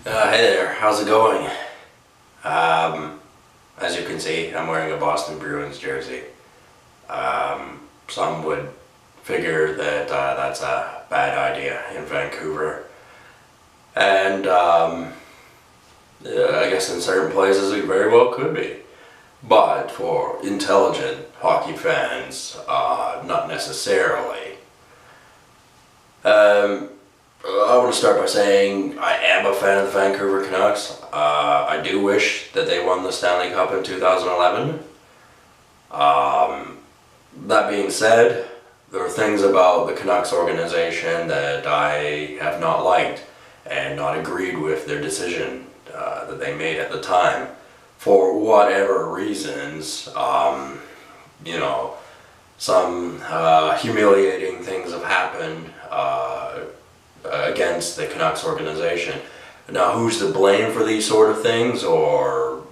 Hey there, how's it going? As you can see, I'm wearing a Boston Bruins jersey. Some would figure that that's a bad idea in Vancouver. And yeah, I guess in certain places it very well could be. But for intelligent hockey fans, not necessarily. Um, I want to start by saying I am a fan of the Vancouver Canucks. I do wish that they won the Stanley Cup in 2011. That being said, there are things about the Canucks organization that I have not liked and not agreed with their decision that they made at the time. For whatever reasons, you know, some humiliating things have happened against the Canucks organization. Now, who's to blame for these sort of things, or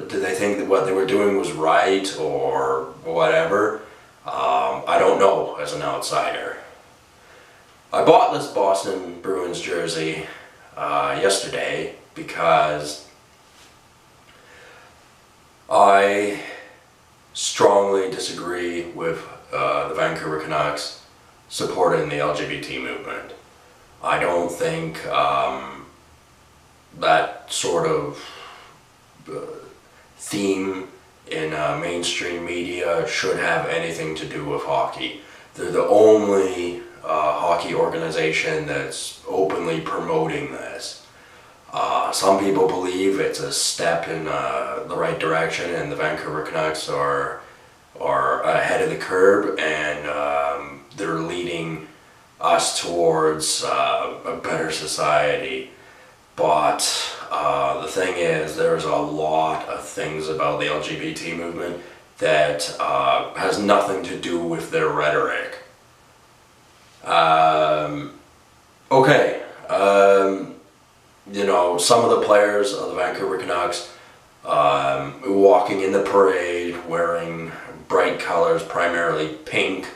did they think that what they were doing was right, or whatever? I don't know as an outsider. I bought this Boston Bruins jersey yesterday because I strongly disagree with the Vancouver Canucks supporting the LGBT movement. I don't think that sort of theme in mainstream media should have anything to do with hockey. They're the only hockey organization that's openly promoting this. Some people believe it's a step in the right direction, and the Vancouver Canucks are ahead of the curve, and they're leading us towards a better society. But the thing is, there's a lot of things about the LGBT movement that has nothing to do with their rhetoric. Okay. You know, some of the players of the Vancouver Canucks walking in the parade wearing bright colors, primarily pink,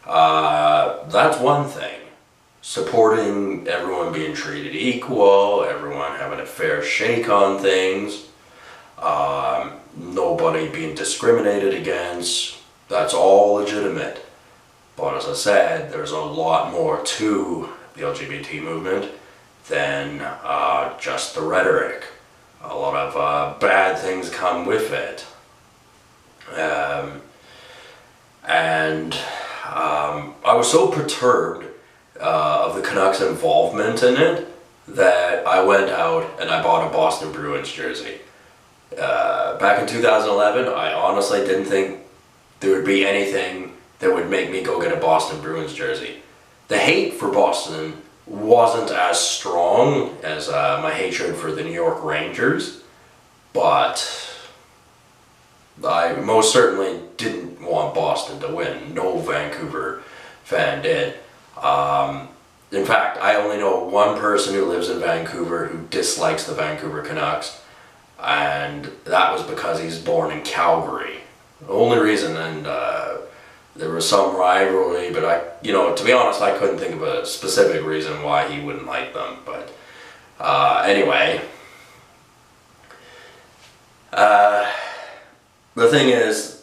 that's one thing. Supporting everyone being treated equal, everyone having a fair shake on things, nobody being discriminated against, that's all legitimate. But as I said, there's a lot more to the LGBT movement than just the rhetoric. A lot of bad things come with it. I was so perturbed of the Canucks' involvement in it that I went out and I bought a Boston Bruins jersey. Back in 2011, I honestly didn't think there would be anything that would make me go get a Boston Bruins jersey. The hate for Boston wasn't as strong as my hatred for the New York Rangers, but I most certainly didn't want Boston to win. No Vancouver fan did. In fact, I only know one person who lives in Vancouver who dislikes the Vancouver Canucks, and that was because he's born in Calgary. The only reason, and there was some rivalry, but to be honest, I couldn't think of a specific reason why he wouldn't like them. But anyway, the thing is,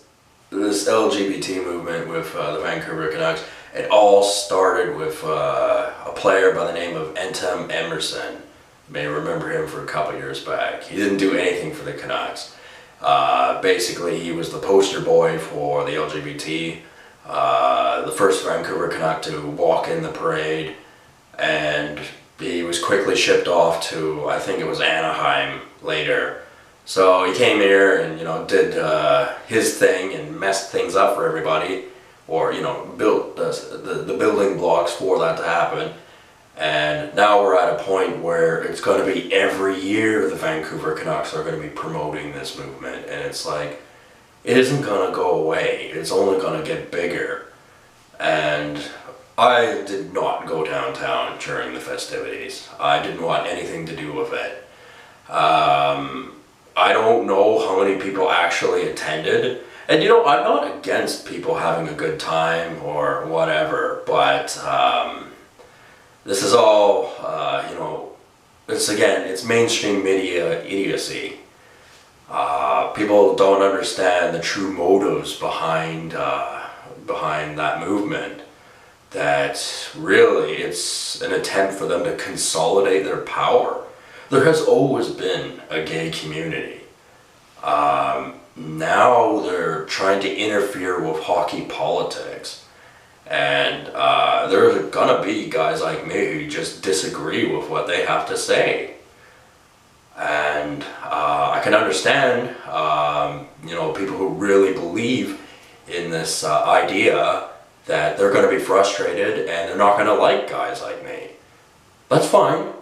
this LGBT movement with the Vancouver Canucks, it all started with a player by the name of Entem Emerson. You may remember him for a couple years back. He didn't do anything for the Canucks. Basically, he was the poster boy for the LGBT. The first Vancouver Canuck to walk in the parade, and he was quickly shipped off to, I think it was Anaheim later. So he came here and did his thing and messed things up for everybody, or built the building blocks for that to happen. And now we're at a point where it's going to be every year the Vancouver Canucks are going to be promoting this movement, and it's like, it isn't going to go away. It's only going to get bigger. And I did not go downtown during the festivities. I didn't want anything to do with it. I don't know how many people actually attended. And I'm not against people having a good time or whatever, but this is all, it's mainstream media idiocy. People don't understand the true motives behind that movement. That really it's an attempt for them to consolidate their power. There has always been a gay community. Now they're trying to interfere with hockey politics. And there's gonna be guys like me who just disagree with what they have to say. And I can understand, people who really believe in this idea that they're going to be frustrated and they're not going to like guys like me. That's fine.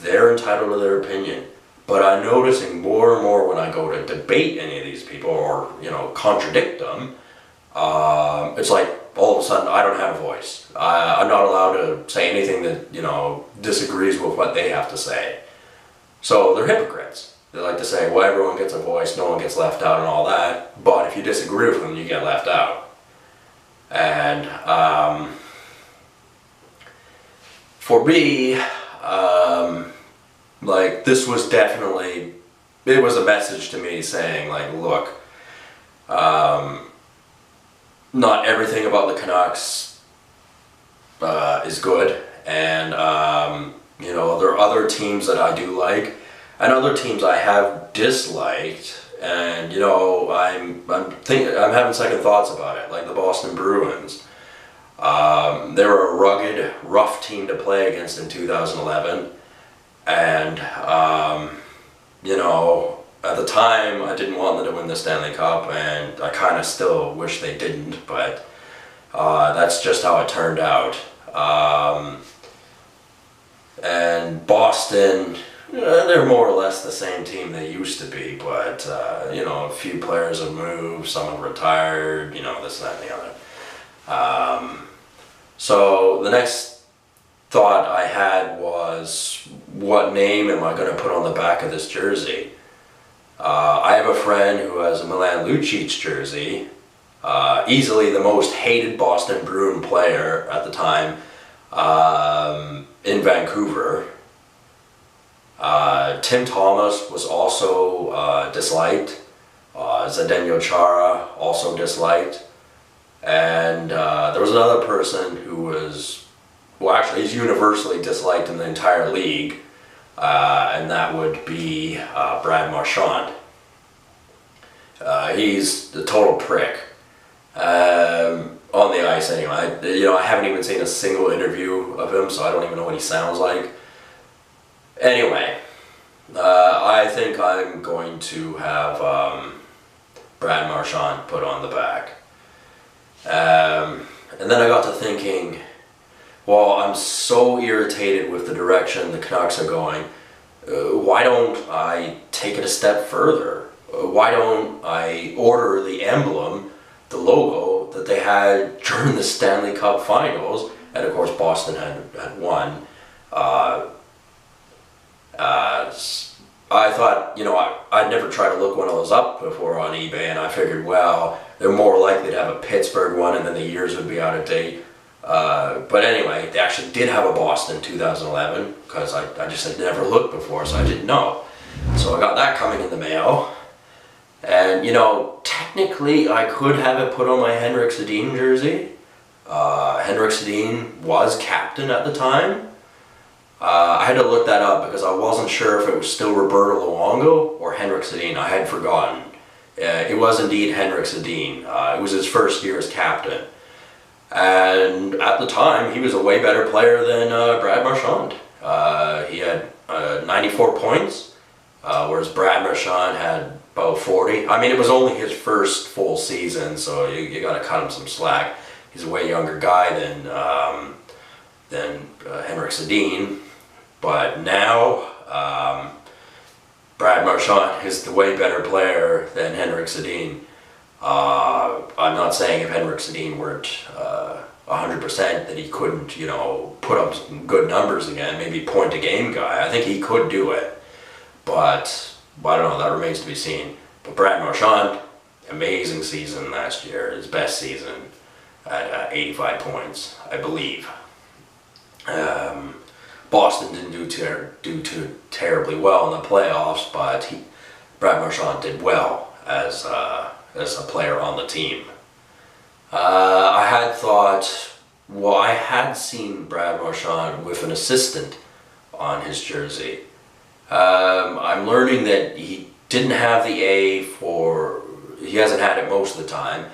They're entitled to their opinion. But I'm noticing more and more when I go to debate any of these people or, contradict them, it's like all of a sudden I don't have a voice. I'm not allowed to say anything that, disagrees with what they have to say. So they're hypocrites. They like to say, well, everyone gets a voice, no one gets left out and all that, but if you disagree with them, you get left out. And for me, this was definitely, it was a message to me saying, look, not everything about the Canucks is good, and there are other teams that I do like, and other teams I have disliked, and I'm having second thoughts about it, like the Boston Bruins. They were a rugged, rough team to play against in 2011, and at the time I didn't want them to win the Stanley Cup, and I kind of still wish they didn't, but that's just how it turned out. And Boston, they're more or less the same team they used to be, but a few players have moved, some have retired, this, that, and the other. So the next thought I had was, what name am I going to put on the back of this jersey? I have a friend who has a Milan Lucic jersey, easily the most hated Boston Bruin player at the time in Vancouver. Tim Thomas was also disliked. Zdeno Chara also disliked. And there was another person who was, he's universally disliked in the entire league, and that would be Brad Marchand. He's the total prick. On the ice anyway. I haven't even seen a single interview of him, so I don't even know what he sounds like. Anyway, I think I'm going to have Brad Marchand put on the back. And then I got to thinking, well, I'm so irritated with the direction the Canucks are going. Why don't I take it a step further? Why don't I order the emblem, the logo that they had during the Stanley Cup Finals, and of course Boston had won. I thought, I'd never tried to look one of those up before on eBay, and I figured, well, they're more likely to have a Pittsburgh one, and then the years would be out of date. But anyway, they actually did have a Boston 2011, because I just had never looked before, so I didn't know. So I got that coming in the mail. And, technically I could have it put on my Henrik Sedin jersey. Henrik Sedin was captain at the time. I had to look that up because I wasn't sure if it was still Roberto Luongo or Henrik Sedin. I had forgotten. It was indeed Henrik Sedin. It was his first year as captain. And at the time, he was a way better player than Brad Marchand. He had 94 points, whereas Brad Marchand had about 40. I mean, it was only his first full season, so you got to cut him some slack. He's a way younger guy than Henrik Sedin. But now, Brad Marchand is the way better player than Henrik Sedin. I'm not saying if Henrik Sedin weren't 100% that he couldn't, put up some good numbers again, maybe point a game guy. I think he could do it, but I don't know, that remains to be seen. But Brad Marchand, amazing season last year, his best season at 85 points, I believe. Boston didn't do too terribly well in the playoffs, but Brad Marchand did well as a player on the team. I had seen Brad Marchand with an assistant on his jersey. I'm learning that he didn't have the A he hasn't had it most of the time.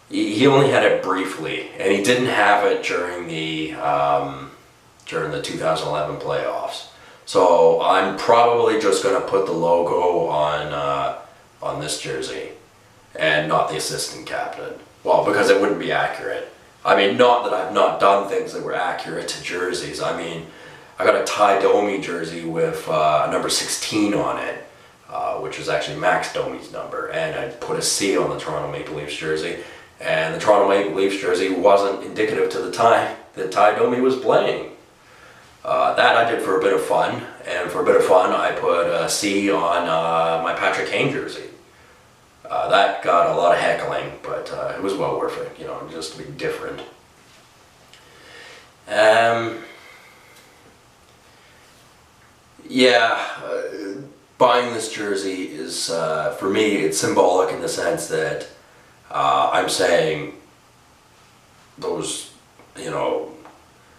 He only had it briefly, and he didn't have it during the 2011 playoffs. So I'm probably just going to put the logo on this jersey, and not the assistant captain. Well, because it wouldn't be accurate. I mean, not that I've not done things that were accurate to jerseys. I mean, I got a Ty Domi jersey with number 16 on it, which is actually Max Domi's number, and I put a C on the Toronto Maple Leafs jersey, and the Toronto Maple Leafs jersey wasn't indicative to the time that Ty Domi was playing. That I did for a bit of fun, and for a bit of fun I put a C on my Patrick Kane jersey. That got a lot of heckling, but it was well worth it, just to be different. Buying this jersey is, for me, it's symbolic in the sense that I'm saying those,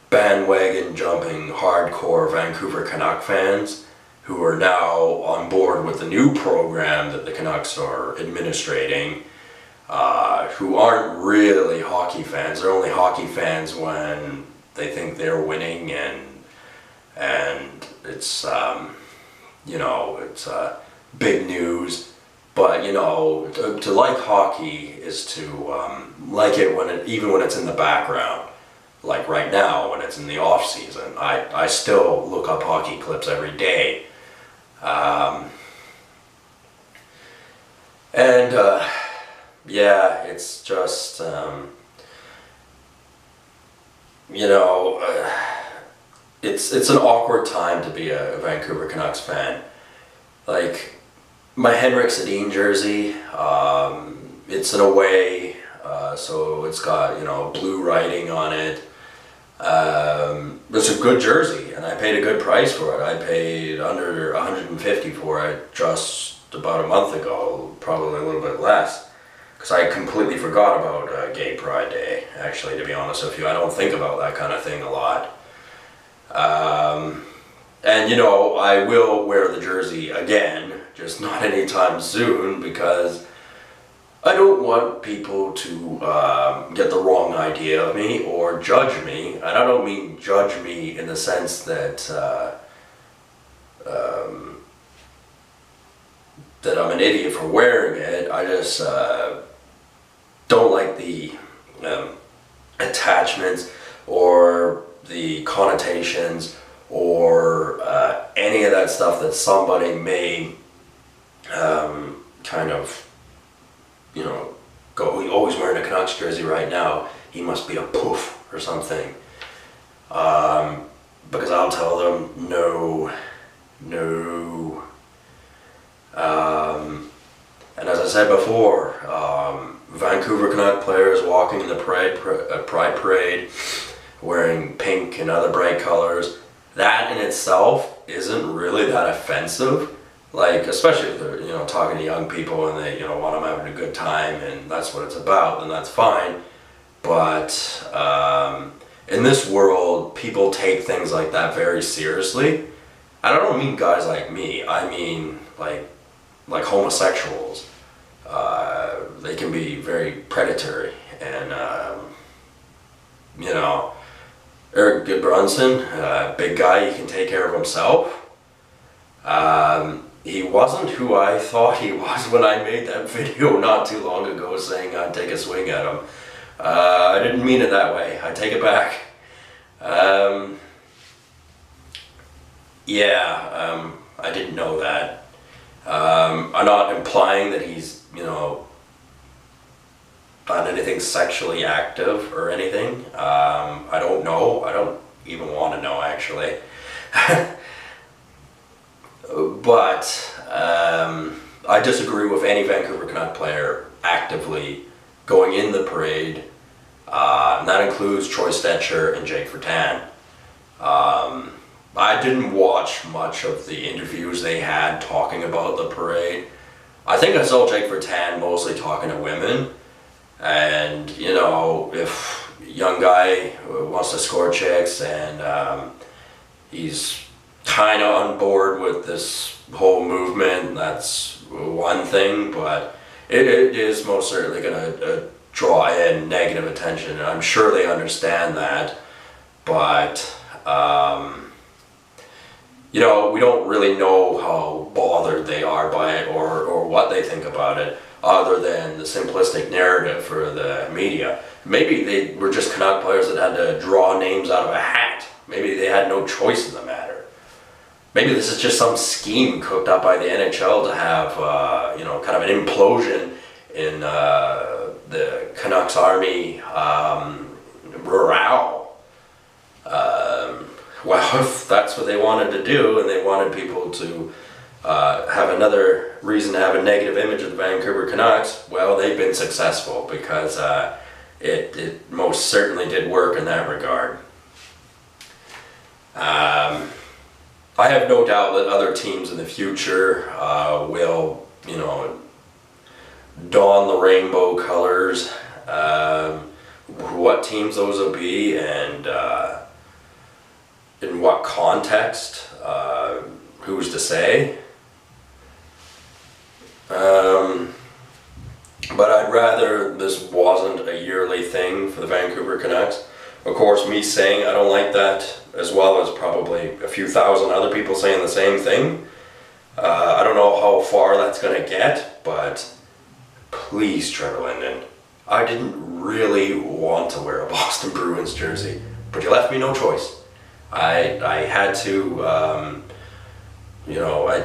bandwagon jumping hardcore Vancouver Canuck fans who are now on board with the new program that the Canucks are administrating, who aren't really hockey fans. They're only hockey fans when they think they're winning, and it's it's big news. But to like hockey is to like it even when it's in the background. Like right now, when it's in the off season, I still look up hockey clips every day. It's just, it's an awkward time to be a Vancouver Canucks fan. Like, my Henrik Sedin jersey, it's an away, so it's got, blue writing on it. It's a good jersey, and I paid a good price for it. I paid under $150 for it just about a month ago, probably a little bit less, because I completely forgot about Gay Pride Day, actually, to be honest with you. I don't think about that kind of thing a lot. I will wear the jersey again, just not anytime soon, because I don't want people to get the wrong idea of me or judge me. And I don't mean judge me in the sense that that I'm an idiot for wearing it. I just don't like the attachments or the connotations or any of that stuff that somebody may kind of go, oh, he's wearing a Canucks jersey right now, he must be a poof or something. Because I'll tell them, no. And as I said before, Vancouver Canuck players walking in the Pride Parade wearing pink and other bright colors, that in itself isn't really that offensive. Like, especially if they're, talking to young people and they, want them having a good time and that's what it's about, then that's fine. But in this world, people take things like that very seriously. And I don't mean guys like me. I mean like homosexuals. They can be very predatory, and Eric Goodbranson, big guy, he can take care of himself. He wasn't who I thought he was when I made that video not too long ago saying I'd take a swing at him. I didn't mean it that way. I take it back. I didn't know that. I'm not implying that he's, done anything sexually active or anything. I don't know. I don't even want to know, actually. But I disagree with any Vancouver Canuck player actively going in the parade And that includes Troy Stecher and Jake Vertan. I didn't watch much of the interviews they had talking about the parade. I think I saw Jake Vertan mostly talking to women. And, you know, if a young guy wants to score chicks and he's kind of on board with this whole movement, that's one thing, but it is most certainly going to draw in negative attention, and I'm sure they understand that, but you know, we don't really know how bothered they are by it or what they think about it, other than the simplistic narrative for the media. Maybe they were just Canuck players that had to draw names out of a hat. Maybe they had no choice in the matter. Maybe this is just some scheme cooked up by the NHL to have, you know, kind of an implosion in the Canucks Army morale. Well, if that's what they wanted to do, and they wanted people to have another reason to have a negative image of the Vancouver Canucks, well, they've been successful, because it most certainly did work in that regard. I have no doubt that other teams in the future will, you know, don the rainbow colors. What teams those will be, and in what context, who's to say? But I'd rather this wasn't a yearly thing for the Vancouver Canucks. Of course, me saying I don't like that, as well as probably a few thousand other people saying the same thing. I don't know how far that's going to get, but please, Trevor Linden, I didn't really want to wear a Boston Bruins jersey, but you left me no choice. I had to, you know, I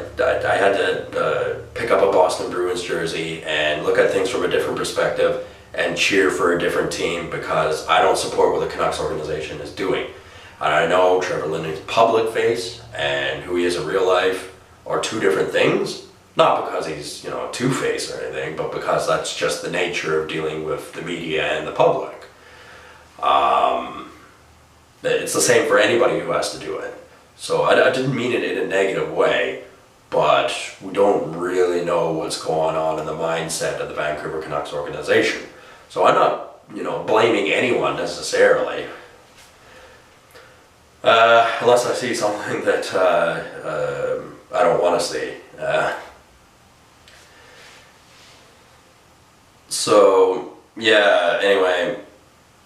had to pick up a Boston Bruins jersey and look at things from a different perspective and cheer for a different team, because I don't support what the Canucks organization is doing. And I know Trevor Linden's public face and who he is in real life are two different things. Not because he's, you know, a two-face or anything, but because that's just the nature of dealing with the media and the public. It's the same for anybody who has to do it. So I didn't mean it in a negative way, but we don't really know what's going on in the mindset of the Vancouver Canucks organization. So I'm not, you know, blaming anyone necessarily. Unless I see something that I don't want to see. So, yeah, anyway,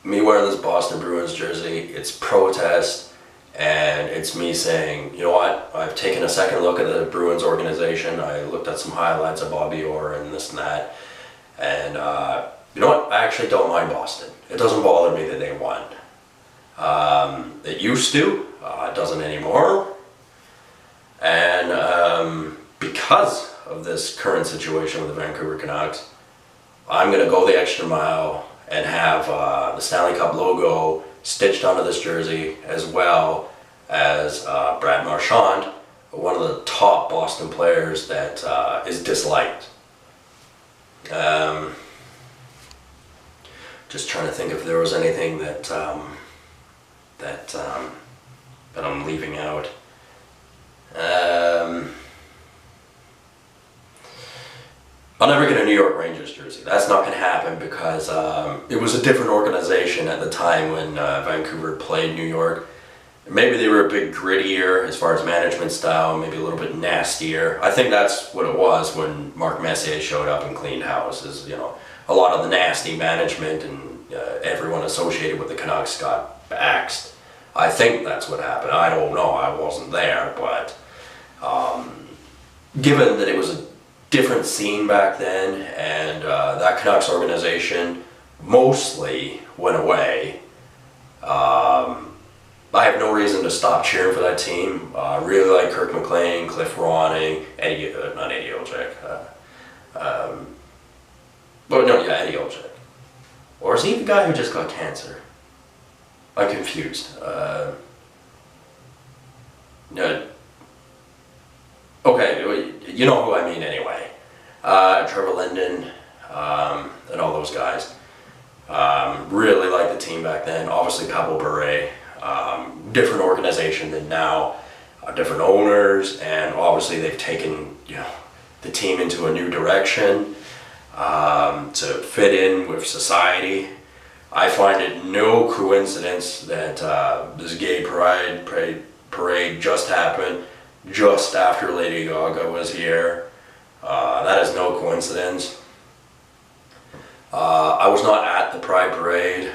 me wearing this Boston Bruins jersey, it's protest, and it's me saying, you know what, I've taken a second look at the Bruins organization. I looked at some highlights of Bobby Orr and this and that, and you know what, I actually don't mind Boston. It doesn't bother me that they won. It used to, it doesn't anymore, and because of this current situation with the Vancouver Canucks, I'm going to go the extra mile and have the Stanley Cup logo stitched onto this jersey, as well as Brad Marchand, one of the top Boston players that is disliked. Just trying to think if there was anything that that I'm leaving out. I'll never get a New York Rangers jersey. That's not going to happen, because it was a different organization at the time when Vancouver played New York. Maybe they were a bit grittier as far as management style, maybe a little bit nastier. I think that's what it was when Mark Messier showed up and cleaned house. Is, you know, a lot of the nasty management and everyone associated with the Canucks got axed. I think that's what happened. I don't know. I wasn't there, but given that it was a different scene back then, and that Canucks organization mostly went away, I have no reason to stop cheering for that team. I really like Kirk McLean, Cliff Ronning, Eddie Olczyk. Eddie Olczyk. Or is he the guy who just got cancer? I'm confused. No. Okay, you know who I mean anyway. Trevor Linden, and all those guys. Really like the team back then. Obviously, Pablo Bure, different organization than now, different owners, and obviously they've taken the team into a new direction to fit in with society. I find it no coincidence that this gay parade just happened just after Lady Gaga was here. That is no coincidence. I was not at the Pride Parade.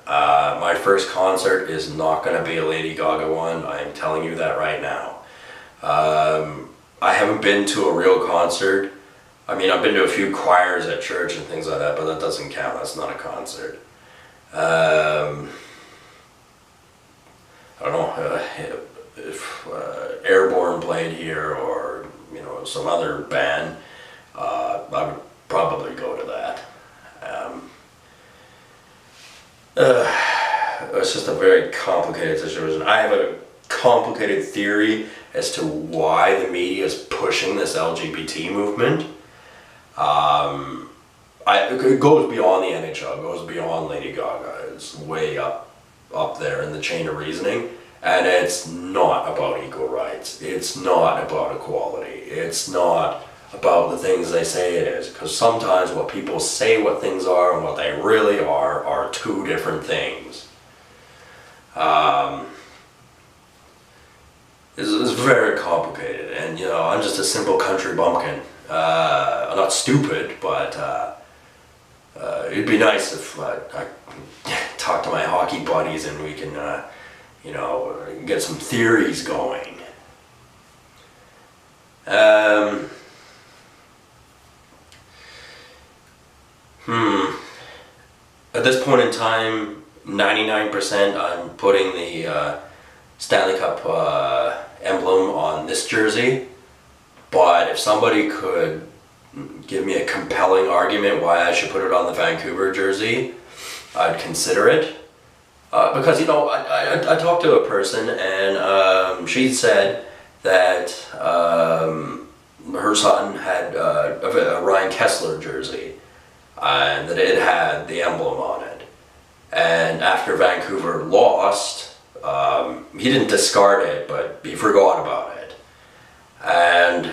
My first concert is not going to be a Lady Gaga one. I am telling you that right now. I haven't been to a real concert. I mean, I've been to a few choirs at church and things like that, but that doesn't count. That's not a concert. I don't know if Airborne played here or some other band. I would probably go to that. It's just a very complicated situation. I have a complicated theory as to why the media is pushing this LGBT movement. It goes beyond the NHL, it goes beyond Lady Gaga. It's way up there in the chain of reasoning. And it's not about equal rights. It's not about equality. It's not about the things they say it is. Because sometimes what people say what things are and what they really are two different things. It's very complicated. And, I'm just a simple country bumpkin. I'm not stupid, but it'd be nice if I talk to my hockey buddies and we can, get some theories going. At this point in time, 99% I'm putting the Stanley Cup emblem on this jersey. But if somebody could give me a compelling argument why I should put it on the Vancouver jersey, I'd consider it. Because, I talked to a person and she said that her son had a Ryan Kessler jersey and that it had the emblem on it. And after Vancouver lost, he didn't discard it, but he forgot about it. And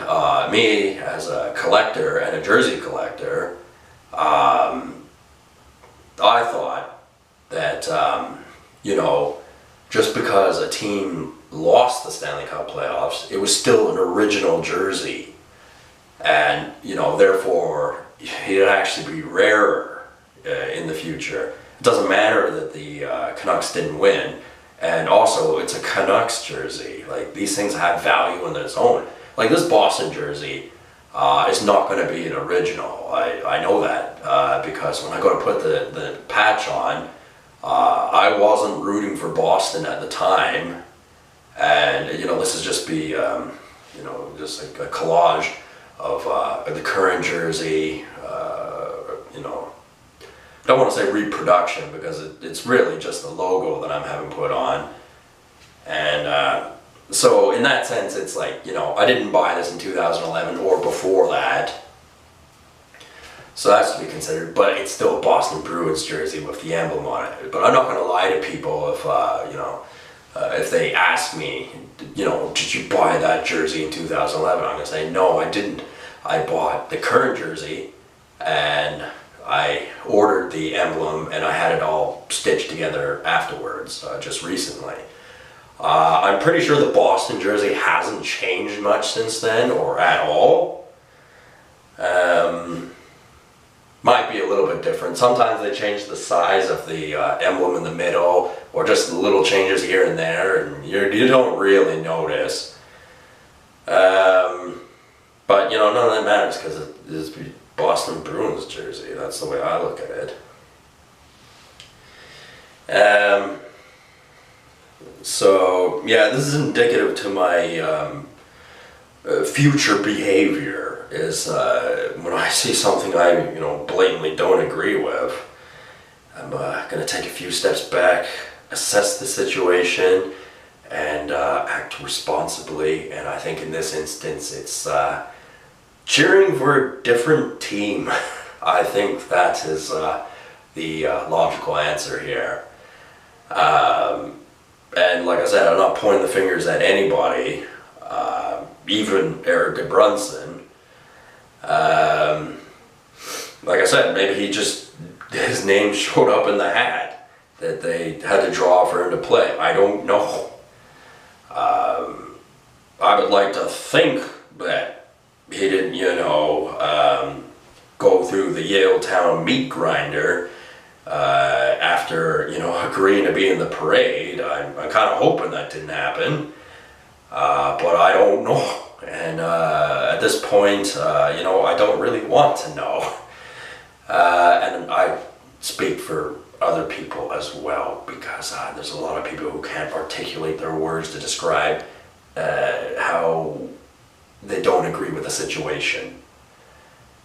me, as a collector and a jersey collector, I thought that, just because a team lost the Stanley Cup playoffs, it was still an original jersey. And, therefore, it'd actually be rarer in the future. It doesn't matter that the Canucks didn't win. And also, it's a Canucks jersey. Like, these things have value on its own. Like, this Boston jersey is not going to be an original. I know that because when I go to put the patch on, I wasn't rooting for Boston at the time. And, this is just be, just like a collage of the current jersey, I don't want to say reproduction because it's really just the logo that I'm having put on. And so in that sense, it's like, I didn't buy this in 2011 or before that. So that's to be considered, but it's still a Boston Bruins jersey with the emblem on it. But I'm not going to lie to people if they ask me, did you buy that jersey in 2011? I'm going to say, no, I didn't. I bought the current jersey and I ordered the emblem and I had it all stitched together afterwards, just recently. I'm pretty sure the Boston jersey hasn't changed much since then, or at all. Might be a little bit different. Sometimes they change the size of the emblem in the middle, or just little changes here and there, and you don't really notice. But none of that matters because it is Boston Bruins jersey. That's the way I look at it. So yeah, this is indicative to my future behavior. Is when I see something I blatantly don't agree with, I'm gonna take a few steps back, assess the situation, and act responsibly. And I think in this instance, it's cheering for a different team. I think that is the logical answer here. And like I said, I'm not pointing the fingers at anybody, even Eric Brunson. Like I said, maybe his name showed up in the hat that they had to draw for him to play. I don't know. I would like to think that he didn't, go through the Yaletown meat grinder after, agreeing to be in the parade. I'm kind of hoping that didn't happen, but I don't know. And at this point, I don't really want to know. And I speak for other people as well, because there's a lot of people who can't articulate their words to describe how they don't agree with the situation.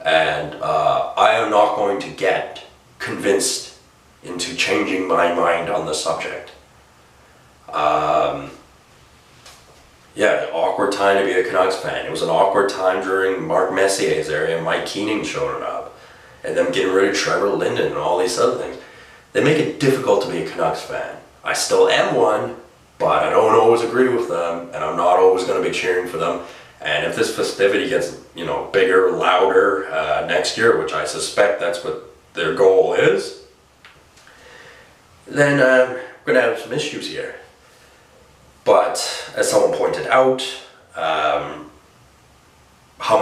And I am not going to get convinced into changing my mind on the subject. Yeah, awkward time to be a Canucks fan. It was an awkward time during Mark Messier's era and Mike Keening showing up, and them getting rid of Trevor Linden and all these other things. They make it difficult to be a Canucks fan. I still am one, but I don't always agree with them, and I'm not always going to be cheering for them. And if this festivity gets, bigger, louder next year, which I suspect that's what their goal is, then we're going to have some issues here. But as someone pointed out, how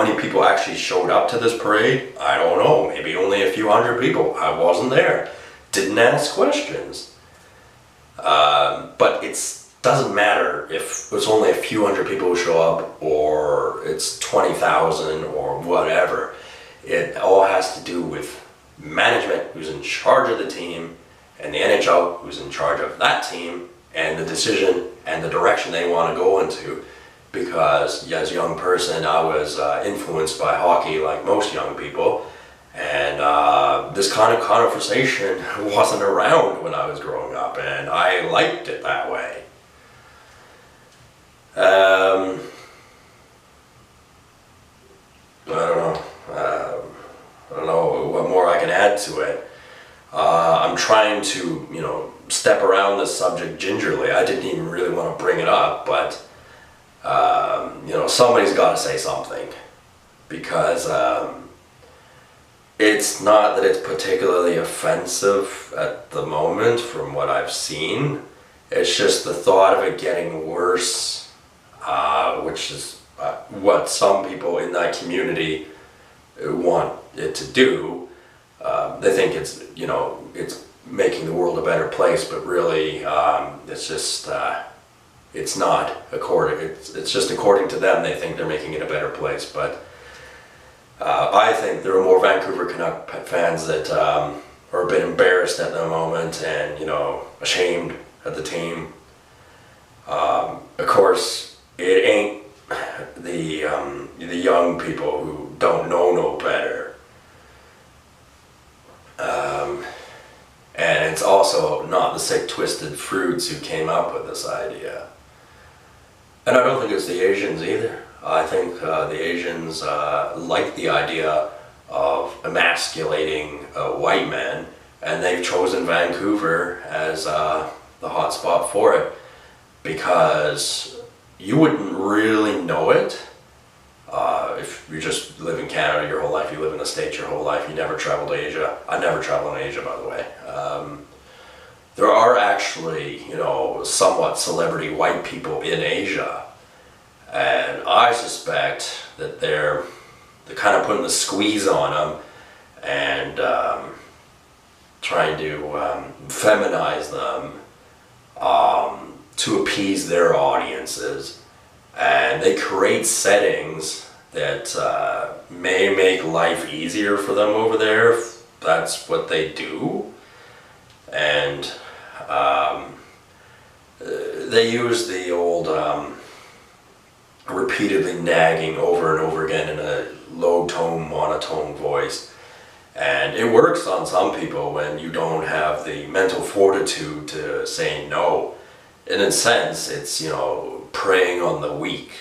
many people actually showed up to this parade? I don't know. Maybe only a few hundred people. I wasn't there. Didn't ask questions. But it doesn't matter if it's only a few hundred people who show up, or it's 20,000 or whatever. It all has to do with management, who's in charge of the team, and the NHL, who's in charge of that team, and the decision and the direction they want to go into. Because as a young person, I was influenced by hockey like most young people, and this kind of conversation wasn't around when I was growing up, and I liked it that way. I don't know what more I can add to it. I'm trying to, step around this subject gingerly. I didn't even really want to bring it up, but somebody's got to say something, because it's not that it's particularly offensive at the moment from what I've seen. It's just the thought of it getting worse, which is what some people in that community want it to do. They think it's making the world a better place, but really it's just it's not it's just according to them. They think they're making it a better place, but I think there are more Vancouver Canuck fans that are a bit embarrassed at the moment and ashamed at the team. Of course, it ain't the young people who don't know no better. And it's also not the sick, twisted fruits who came up with this idea. And I don't think it's the Asians either. I think the Asians like the idea of emasculating white men, and they've chosen Vancouver as the hot spot for it, because you wouldn't really know it if you just live in Canada your whole life, you live in the States your whole life, you never traveled to Asia. I never traveled in Asia, by the way. There are actually, somewhat celebrity white people in Asia, and I suspect that they're kind of putting the squeeze on them and trying to feminize them to appease their audiences, and they create settings that may make life easier for them over there if that's what they do. And they use the old repeatedly nagging over and over again in a low tone, monotone voice, and it works on some people when you don't have the mental fortitude to say no. In a sense, it's preying on the weak.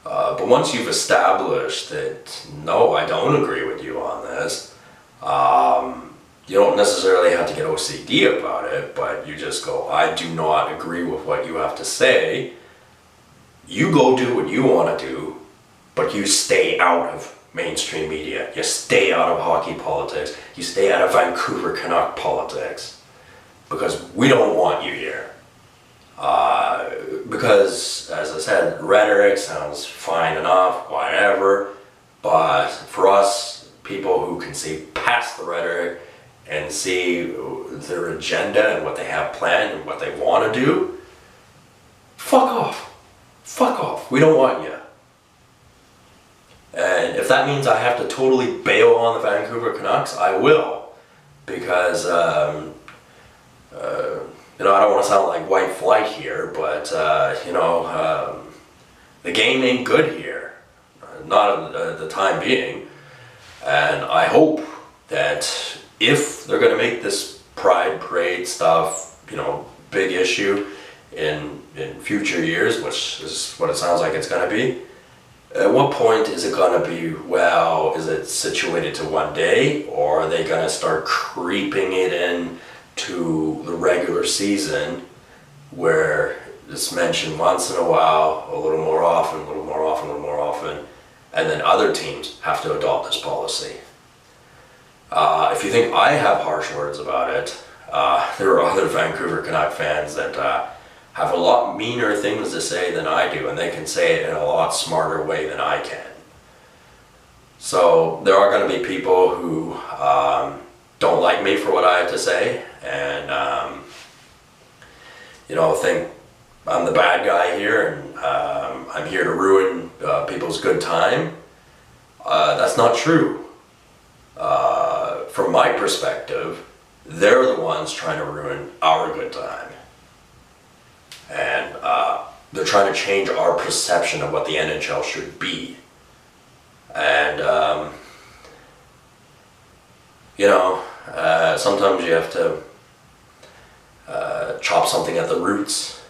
But once you've established that, no, I don't agree with you on this, you don't necessarily have to get OCD about it, but you just go, I do not agree with what you have to say. You go do what you want to do, but you stay out of mainstream media. You stay out of hockey politics. You stay out of Vancouver Canuck politics. Because we don't want you here. Because, as I said, rhetoric sounds fine enough, whatever. But for us, people who can see past the rhetoric and see their agenda and what they have planned and what they want to do, fuck off. Fuck off. We don't want you. And if that means I have to totally bail on the Vancouver Canucks, I will. Because, you know, I don't want to sound like white flight here, but, you know, the game ain't good here. Not at the time being. And I hope that if they're going to make this Pride Parade stuff, you know, big issue in future years, which is what it sounds like it's going to be, at what point is it going to be, well, is it situated to one day, or are they going to start creeping it in to the regular season where it's mentioned once in a while, a little more often, a little more often, a little more often, and then other teams have to adopt this policy? If you think I have harsh words about it, there are other Vancouver Canuck fans that have a lot meaner things to say than I do, and they can say it in a lot smarter way than I can. So there are going to be people who don't like me for what I have to say, and you know, think I'm the bad guy here, and I'm here to ruin people's good time. That's not true. From my perspective, they're the ones trying to ruin our good time. And they're trying to change our perception of what the NHL should be. And, you know, sometimes you have to chop something at the roots.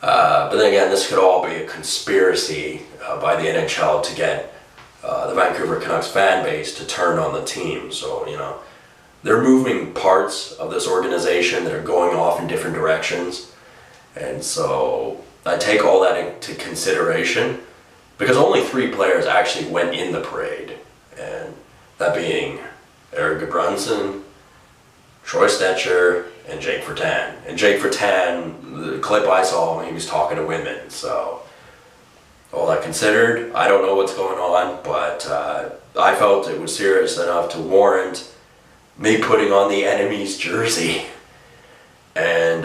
But then again, this could all be a conspiracy by the NHL to get the Vancouver Canucks fan base to turn on the team. So, you know, they're moving parts of this organization that are going off in different directions. And so I take all that into consideration, because only 3 players actually went in the parade. And that being Eric Gudbranson, Troy Stetcher, and Jake Vertan. And Jake Vertan, the clip I saw, he was talking to women. So all that considered, I don't know what's going on, but I felt it was serious enough to warrant me putting on the enemy's jersey and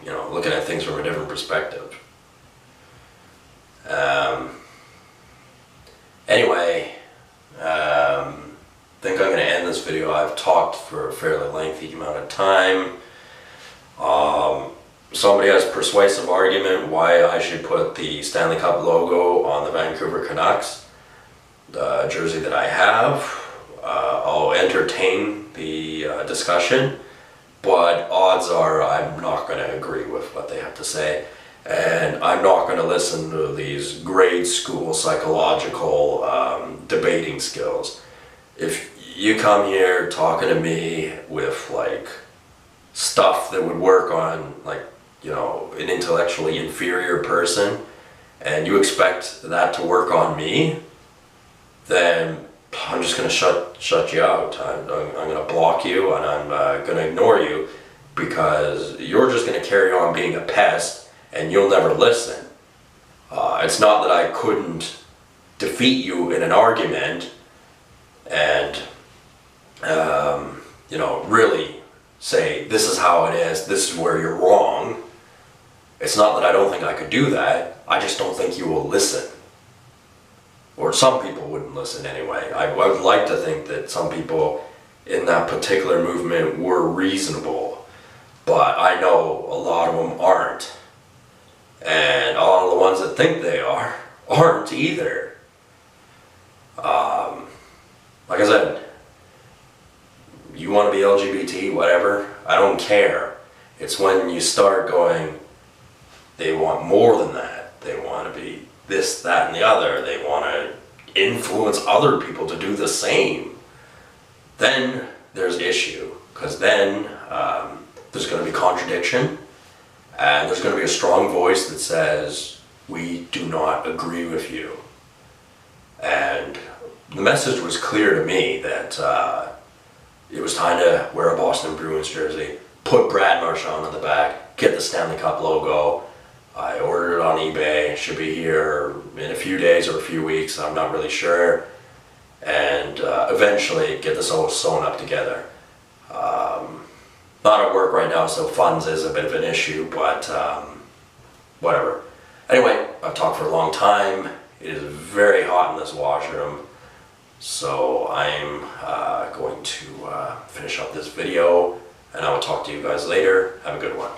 you know, looking at things from a different perspective. Anyway, I think I'm going to end this video. I've talked for a fairly lengthy amount of time. Somebody has a persuasive argument why I should put the Stanley Cup logo on the Vancouver Canucks, the jersey that I have. I'll entertain the discussion, but odds are I'm not going to agree with what they have to say, and I'm not going to listen to these grade school psychological debating skills. If you come here talking to me with like stuff that would work on, like, you know, an intellectually inferior person, and you expect that to work on me, then I'm just going to shut you out. I'm going to block you, and I'm going to ignore you, because you're just going to carry on being a pest and you'll never listen. It's not that I couldn't defeat you in an argument and you know, really say, this is how it is, this is where you're wrong. It's not that I don't think I could do that, I just don't think you will listen. Or some people wouldn't listen anyway. I would like to think that some people in that particular movement were reasonable, but I know a lot of them aren't. And a lot of the ones that think they aren't either. Like I said, you want to be LGBT, whatever, I don't care. It's when you start going, they want more than that. They want to be this, that, and the other. They want to influence other people to do the same. Then there's issue, because then there's going to be contradiction, and there's going to be a strong voice that says, we do not agree with you. And the message was clear to me that it was time to wear a Boston Bruins jersey, put Brad Marchand on the back, get the Stanley Cup logo. I ordered it on eBay. It should be here in a few days or a few weeks, I'm not really sure. And eventually get this all sewn up together. Not at work right now, so funds is a bit of an issue, but whatever. Anyway, I've talked for a long time. It is very hot in this washroom, so I'm going to finish up this video, and I will talk to you guys later. Have a good one.